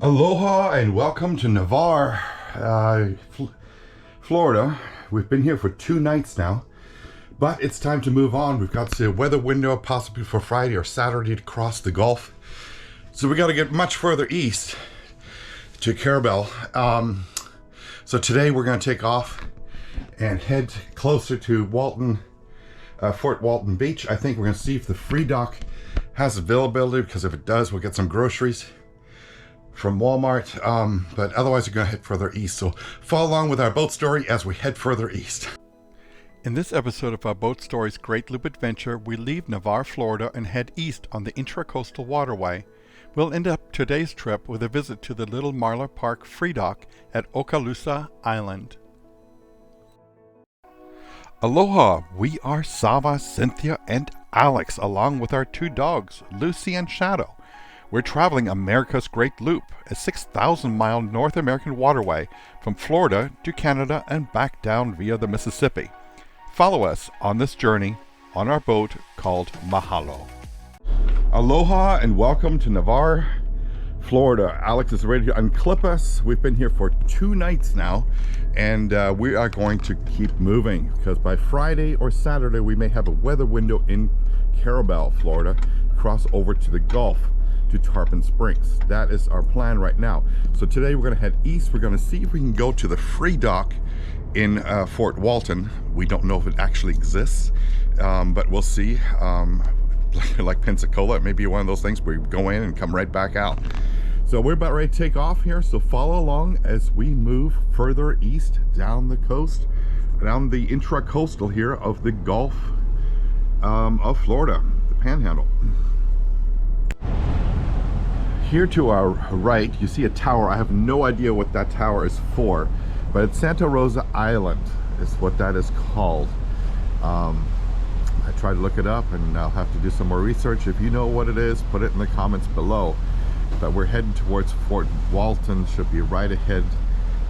Aloha and welcome to Navarre, Florida. We've been here for 2 nights now, but it's time to move on. We've got the weather window possibly for Friday or Saturday to cross the Gulf. So we got to get much further east to Carver. So today we're going to take off and head closer to Walton, Fort Walton Beach. I think we're going to see if the free dock has availability, because if it does, we'll get some groceries from Walmart, but otherwise we're going to head further east. So follow along with our boat story as we head further east. In this episode of our Boat Stories Great Loop Adventure, we leave Navarre, Florida and head east on the Intracoastal waterway. We'll end up today's trip with a visit to the Little Marler Park free dock at Okaloosa Island. Aloha, we are Sava, Cynthia, and Alex, along with our 2 dogs, Lucy and Shadow. We're traveling America's Great Loop, a 6,000-mile North American waterway from Florida to Canada and back down via the Mississippi. Follow us on this journey on our boat called Mahalo. Aloha and welcome to Navarre, Florida. Alex is ready to unclip us. We've been here for 2 nights now, and we are going to keep moving because by Friday or Saturday we may have a weather window in Carver, Florida, cross over to the Gulf to Tarpon Springs. That is our plan right now. So today we're going to head east. We're going to see if we can go to the free dock in Fort Walton. We don't know if it actually exists, but we'll see. Like Pensacola, it may be one of those things where we go in and come right back out. So we're about ready to take off here, so follow along as we move further east down the coast, down the intracoastal here of the Gulf of Florida, the Panhandle. Here to our right, you see a tower. I have no idea what that tower is for, but it's Santa Rosa Island is what that is called. I tried to look it up, and I'll have to do some more research. If you know what it is, put it in the comments below. But we're heading towards Fort Walton, should be right ahead,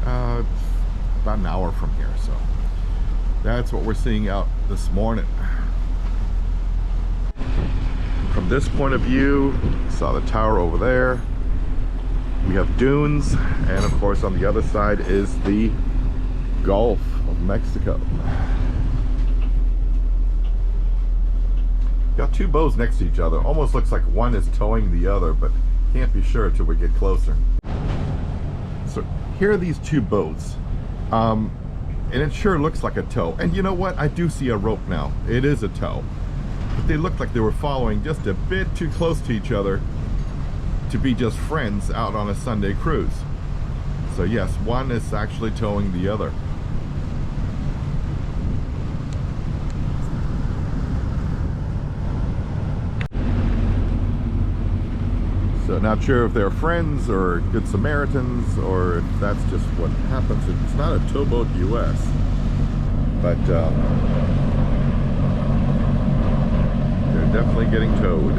about an hour from here. So that's what we're seeing out this morning. From this point of view, saw the tower over there. We have dunes, and of course on the other side is the Gulf of Mexico. Got 2 boats next to each other. Almost looks like one is towing the other, but can't be sure until we get closer. So here are these 2 boats, and it sure looks like a tow. And you know what? I do see a rope now. It is a tow. But they looked like they were following just a bit too close to each other to be just friends out on a Sunday cruise. So yes, one is actually towing the other. So not sure if they're friends or good Samaritans, or if that's just what happens. It's not a towboat US, but they're definitely getting towed.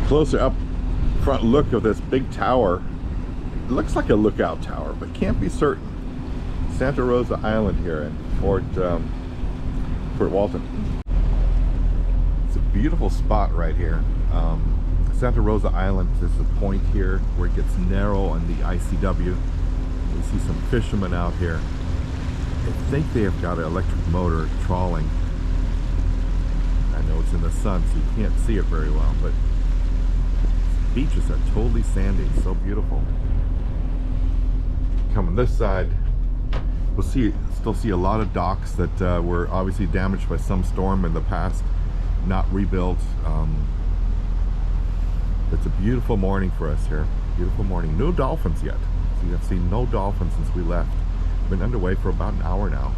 Closer up front look of this big tower. It looks like a lookout tower, but can't be certain. Santa Rosa Island here in Fort Walton. It's a beautiful spot right here. Santa Rosa Island is a point here where it gets narrow on the ICW. We see some fishermen out here. I think they have got an electric motor trawling. I know it's in the sun, so you can't see it very well, but beaches are totally sandy, so beautiful. Coming this side, we'll still see a lot of docks that were obviously damaged by some storm in the past, not rebuilt. It's a beautiful morning for us here. Beautiful morning. No dolphins yet. So you've seen no dolphins since we left. Been underway for about an hour now.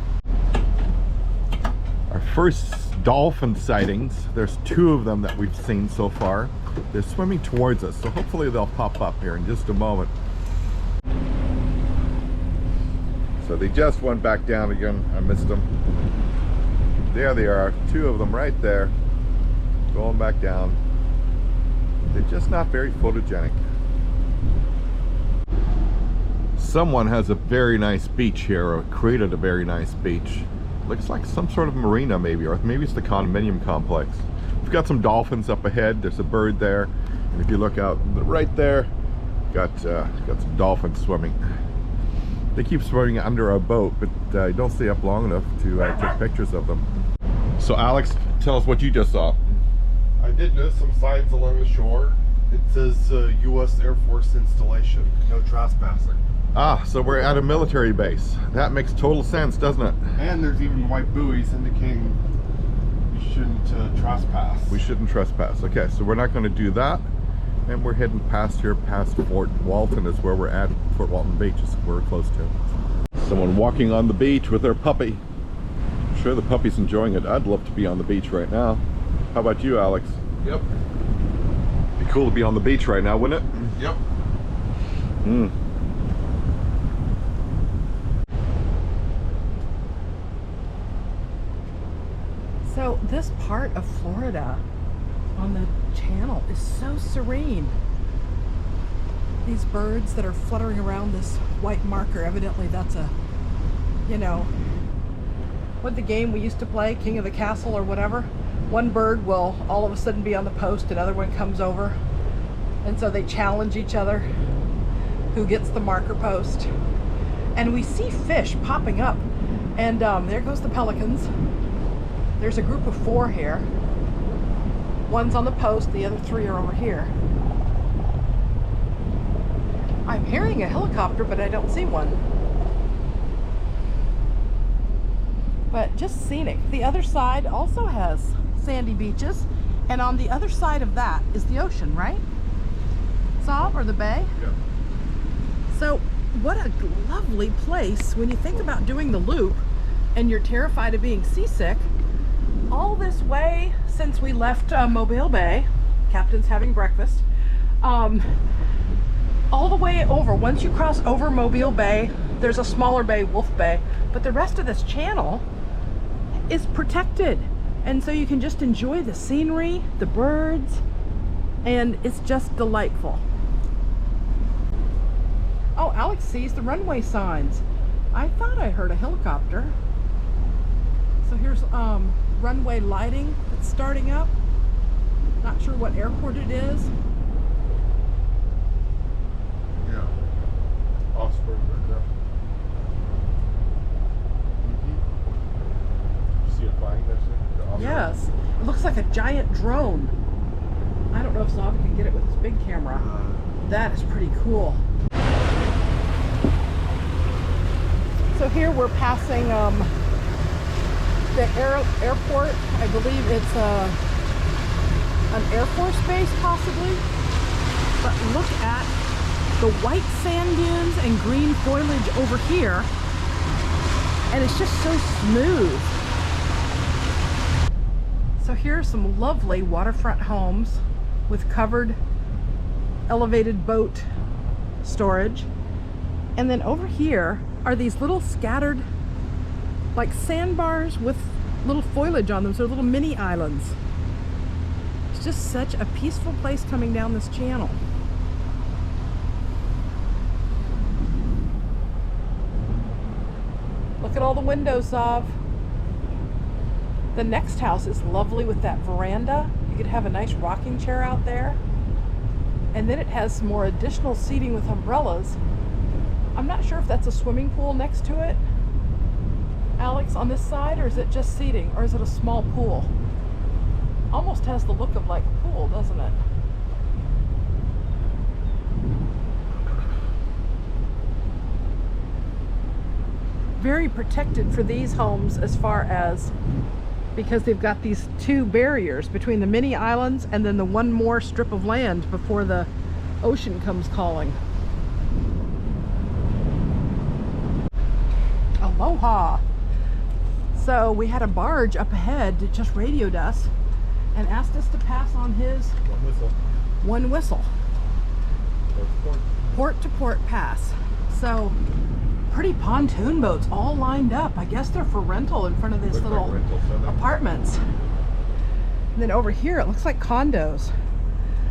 Our first dolphin sightings, there's 2 of them that we've seen so far. They're swimming towards us, so hopefully they'll pop up here in just a moment. So they just went back down again. I missed them. There they are, 2 of them right there, going back down. They're just not very photogenic. Someone has a very nice beach here, or created a very nice beach. Looks like some sort of marina maybe, or maybe it's the condominium complex. We've got some dolphins up ahead. There's a bird there, and if you look out right there, got some dolphins swimming. They keep swimming under our boat, but you don't stay up long enough to take pictures of them. So Alex, tell us what you just saw. I did notice some signs along the shore. It says U.S. Air Force installation, no trespassing. Ah, so we're at a military base. That makes total sense, doesn't it? And there's even white buoys indicating you shouldn't trespass. We shouldn't trespass. Okay, so we're not going to do that. And we're heading past here, past Fort Walton is where we're at. Fort Walton Beach is where we're close to. Someone walking on the beach with their puppy. I'm sure the puppy's enjoying it. I'd love to be on the beach right now. How about you, Alex? Yep. Be cool to be on the beach right now, wouldn't it? Yep. Hmm. So this part of Florida on the channel is so serene. These birds that are fluttering around this white marker, evidently that's a, you know, what the game we used to play, King of the Castle or whatever. One bird will all of a sudden be on the post, another one comes over, and so they challenge each other who gets the marker post. And we see fish popping up, and there goes the pelicans. There's a group of 4 here. One's on the post, the other 3 are over here. I'm hearing a helicopter, but I don't see one. But just scenic. The other side also has sandy beaches, and on the other side of that is the ocean, right? Saab, or the bay? Yeah. So what a lovely place when you think about doing the loop and you're terrified of being seasick. All this way since we left Mobile Bay, Captain's having breakfast, all the way over, once you cross over Mobile Bay, there's a smaller bay, Wolf Bay, but the rest of this channel is protected. And so you can just enjoy the scenery, the birds, and it's just delightful. Oh, Alex sees the runway signs. I thought I heard a helicopter. So here's runway lighting that's starting up. Not sure what airport it is. Yeah. Osprey right there. You see it flying there, sir? The Osprey? Yes. It looks like a giant drone. I don't know if Zavi can get it with his big camera. That is pretty cool. So here we're passing the airport. I believe it's an Air Force base possibly. But look at the white sand dunes and green foliage over here. And it's just so smooth. So here are some lovely waterfront homes with covered elevated boat storage. And then over here are these little scattered like sandbars with little foliage on them, so little mini islands. It's just such a peaceful place coming down this channel. Look at all the windows, Zav. The next house is lovely with that veranda. You could have a nice rocking chair out there. And then it has some more additional seating with umbrellas. I'm not sure if that's a swimming pool next to it, Alex, on this side, or is it just seating, or is it a small pool? Almost has the look of like a pool, doesn't it? Very protected for these homes as far as, because they've got these 2 barriers between the mini islands and then the one more strip of land before the ocean comes calling. Aloha! So we had a barge up ahead that just radioed us and asked us to pass on his one whistle. Port to port pass. So pretty pontoon boats all lined up. I guess they're for rental in front of these little apartments. And then over here it looks like condos.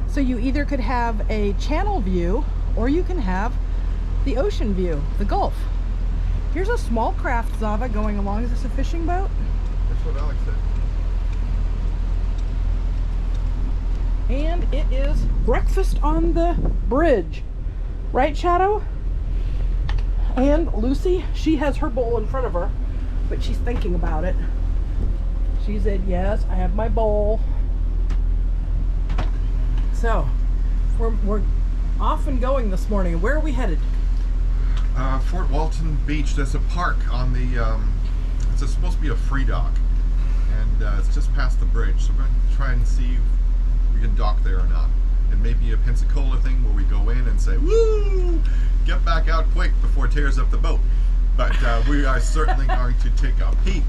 So you either could have a channel view or you can have the ocean view, the Gulf. Here's a small craft, Zava, going along. Is this a fishing boat? That's what Alex said. And it is breakfast on the bridge. Right, Shadow? And Lucy, she has her bowl in front of her, but she's thinking about it. She said, yes, I have my bowl. So, we're off and going this morning. Where are we headed? Fort Walton Beach. There's a park on the, it's supposed to be a free dock. And it's just past the bridge. So we're going to try and see if we can dock there or not. It may be a Pensacola thing where we go in and say, woo, get back out quick before it tears up the boat. But we are certainly going to take a peek.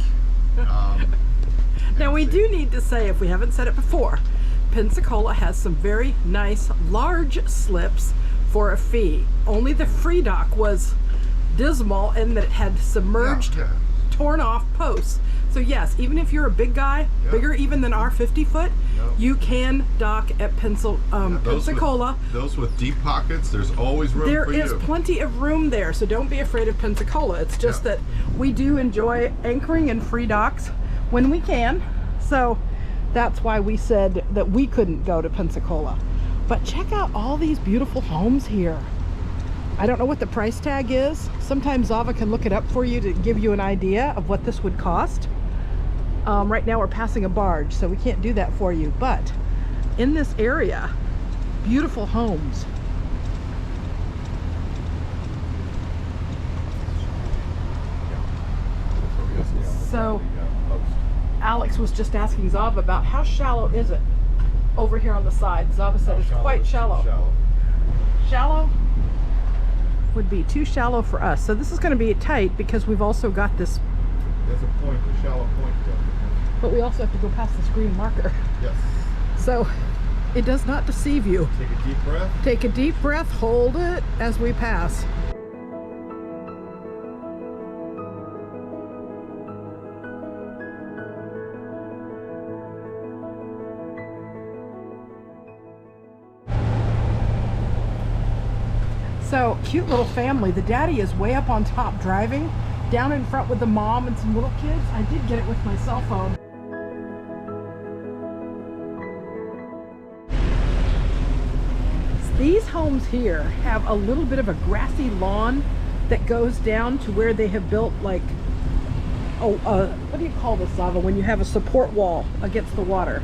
Now we do need to say, if we haven't said it before, Pensacola has some very nice large slips for a fee. Only the free dock was dismal in that it had submerged, torn off posts. So yes, even if you're a big guy, bigger even than our 50 foot, you can dock at Pensacola. Those with deep pockets, there's always room for you. There is plenty of room there, so don't be afraid of Pensacola. It's just that we do enjoy anchoring in free docks when we can. So that's why we said that we couldn't go to Pensacola. But check out all these beautiful homes here. I don't know what the price tag is. Sometimes Zava can look it up for you to give you an idea of what this would cost. Right now we're passing a barge, so we can't do that for you. But in this area, beautiful homes. So Alex was just asking Zava about how shallow is it over here on the side. Zava said it's quite shallow. Shallow would be too shallow for us. So this is going to be tight because we've also got this. There's a point, a shallow point there. But we also have to go past this green marker. Yes. So it does not deceive you. Take a deep breath. Take a deep breath, hold it as we pass. So, cute little family. The daddy is way up on top driving, down in front with the mom and some little kids. I did get it with my cell phone. These homes here have a little bit of a grassy lawn that goes down to where they have built like, what do you call this, Zava, when you have a support wall against the water?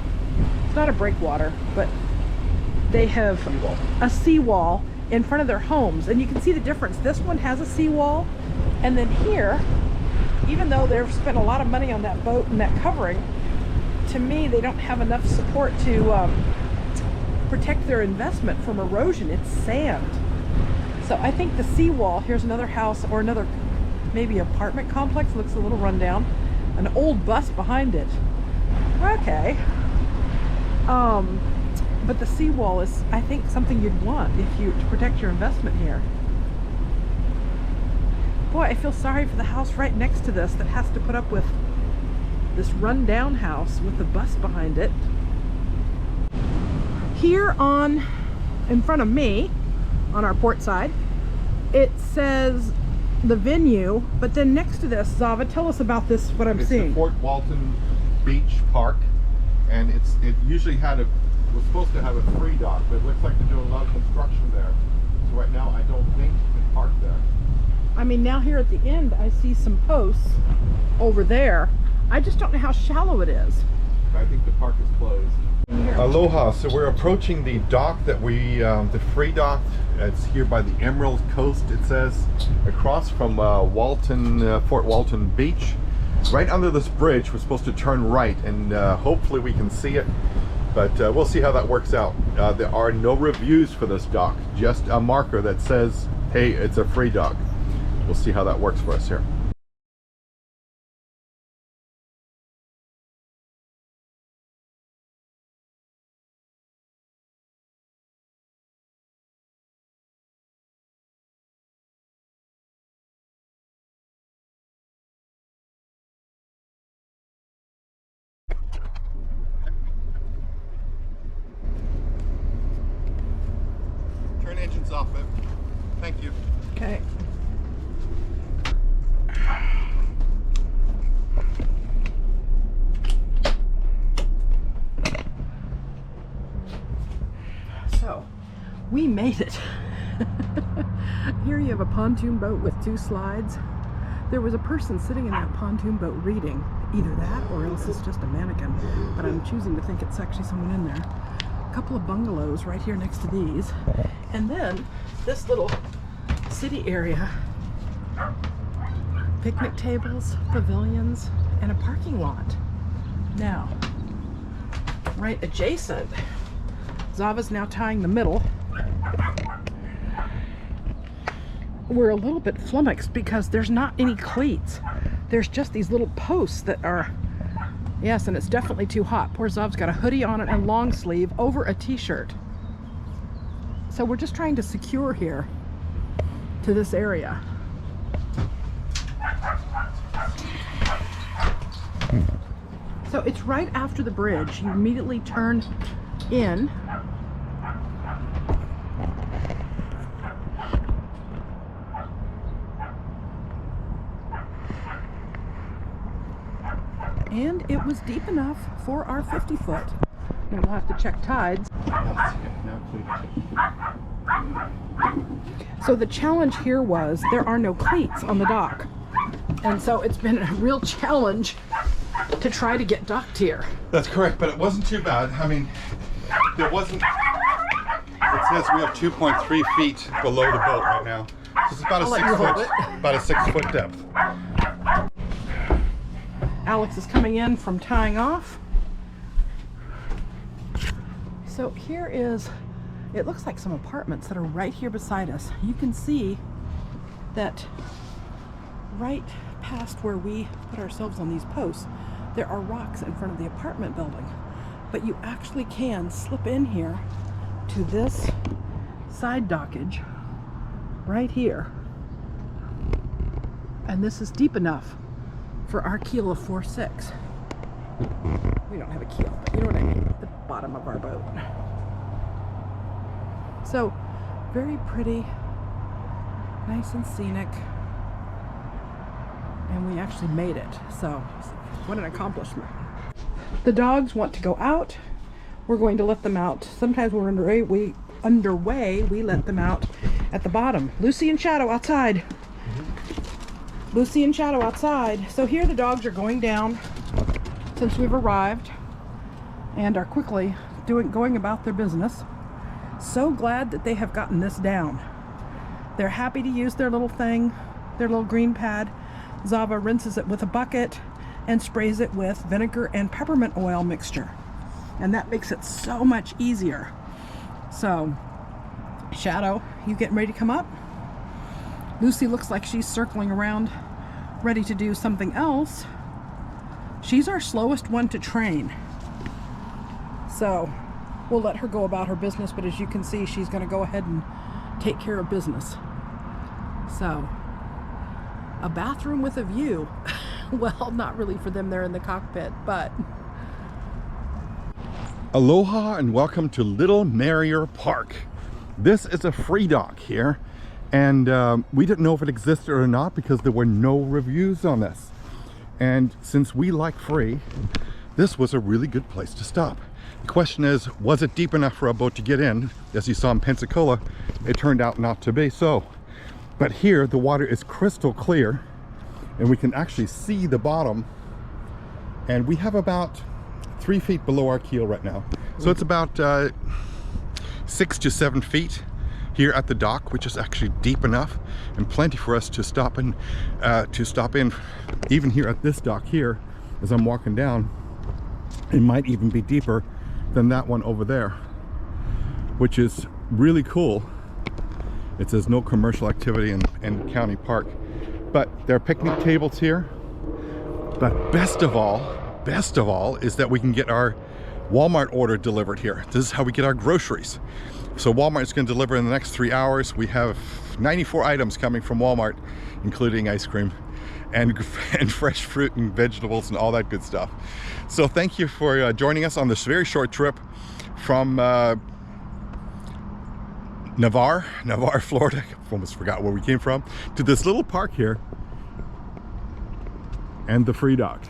It's not a breakwater, but they have a seawall in front of their homes, and you can see the difference. This one has a seawall, and then here, even though they've spent a lot of money on that boat and that covering, to me they don't have enough support to protect their investment from erosion. It's sand. So I think the seawall, here's another house or another maybe apartment complex, looks a little run down, an old bus behind it. Okay. But the seawall is, I think, something you'd want to protect your investment here. Boy, I feel sorry for the house right next to this that has to put up with this run-down house with the bus behind it. Here in front of me, on our port side, it says the venue, but then next to this, Zava, tell us about this, what I'm seeing. It's the Fort Walton Beach Park, and it usually was supposed to have a free dock, but it looks like they're doing a lot of construction there. So right now, I don't think you can park there. I mean, now here at the end, I see some posts over there. I just don't know how shallow it is. I think the park is closed. Aloha. So we're approaching the dock that the free dock. It's here by the Emerald Coast, it says, across from Fort Walton Beach. Right under this bridge, we're supposed to turn right, and hopefully we can see it. But we'll see how that works out. There are no reviews for this dock, just a marker that says, hey, it's a free dock. We'll see how that works for us here. Turn engines off, babe. Thank you. Okay. We made it. Here you have a pontoon boat with 2 slides. There was a person sitting in that pontoon boat reading. Either that or else it's just a mannequin. But I'm choosing to think it's actually someone in there. A couple of bungalows right here next to these. And then this little city area. Picnic tables, pavilions, and a parking lot. Now, right adjacent, Zava's now tying the middle. We're a little bit flummoxed because there's not any cleats. There's just these little posts that are, yes, and it's definitely too hot. Poor Zav's got a hoodie on it and long sleeve over a t-shirt. So we're just trying to secure here to this area. So it's right after the bridge. You immediately turn in. And it was deep enough for our 50 foot. And we'll have to check tides. So the challenge here was there are no cleats on the dock. And so it's been a real challenge to try to get docked here. That's correct, but it wasn't too bad. I mean, there wasn't, it says we have 2.3 feet below the boat right now. So it's about a 6 foot depth. Alex is coming in from tying off. So here is, it looks like some apartments that are right here beside us. You can see that right past where we put ourselves on these posts, there are rocks in front of the apartment building. But you actually can slip in here to this side dockage right here. And this is deep enough for our keel of 4'6". We don't have a keel, but you know what I mean, the bottom of our boat. So, very pretty, nice and scenic, and we actually made it, so what an accomplishment. The dogs want to go out. We're going to let them out. Sometimes when we're underway, we let them out at the bottom. Lucy and Shadow outside. Lucy and Shadow outside. So here the dogs are going down since we've arrived and are quickly going about their business. So glad that they have gotten this down. They're happy to use their little thing, their little green pad. Zava rinses it with a bucket and sprays it with vinegar and peppermint oil mixture. And that makes it so much easier. So, Shadow, you getting ready to come up? Lucy looks like she's circling around, ready to do something else. She's our slowest one to train. So, we'll let her go about her business, but as you can see, she's going to go ahead and take care of business. So, a bathroom with a view. Well, not really for them, they're in the cockpit, but... Aloha and welcome to Little Marler Park. This is a free dock here, and we didn't know if it existed or not because there were no reviews on this. And since we like free, this was a really good place to stop. The question is, was it deep enough for a boat to get in? As you saw in Pensacola, it turned out not to be so. But here, the water is crystal clear, and we can actually see the bottom. And we have about 3 feet below our keel right now. So it's about 6 to 7 feet here at the dock, which is actually deep enough and plenty for us to stop in. Even here at this dock here, as I'm walking down, it might even be deeper than that one over there, which is really cool. It says no commercial activity in County Park, but there are picnic tables here. But best of all is that we can get our Walmart order delivered here. This is how we get our groceries. So Walmart is going to deliver in the next 3 hours. We have 94 items coming from Walmart, including ice cream and fresh fruit and vegetables and all that good stuff. So thank you for joining us on this very short trip from Navarre, Florida. I almost forgot where we came from, to this little park here and the free dock.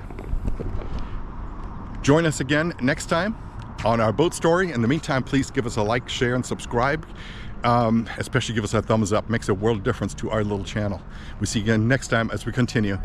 Join us again next time on our boat story. In the meantime, please give us a like, share, and subscribe. especially give us a thumbs up. Makes a world of difference to our little channel. We see you again next time as we continue.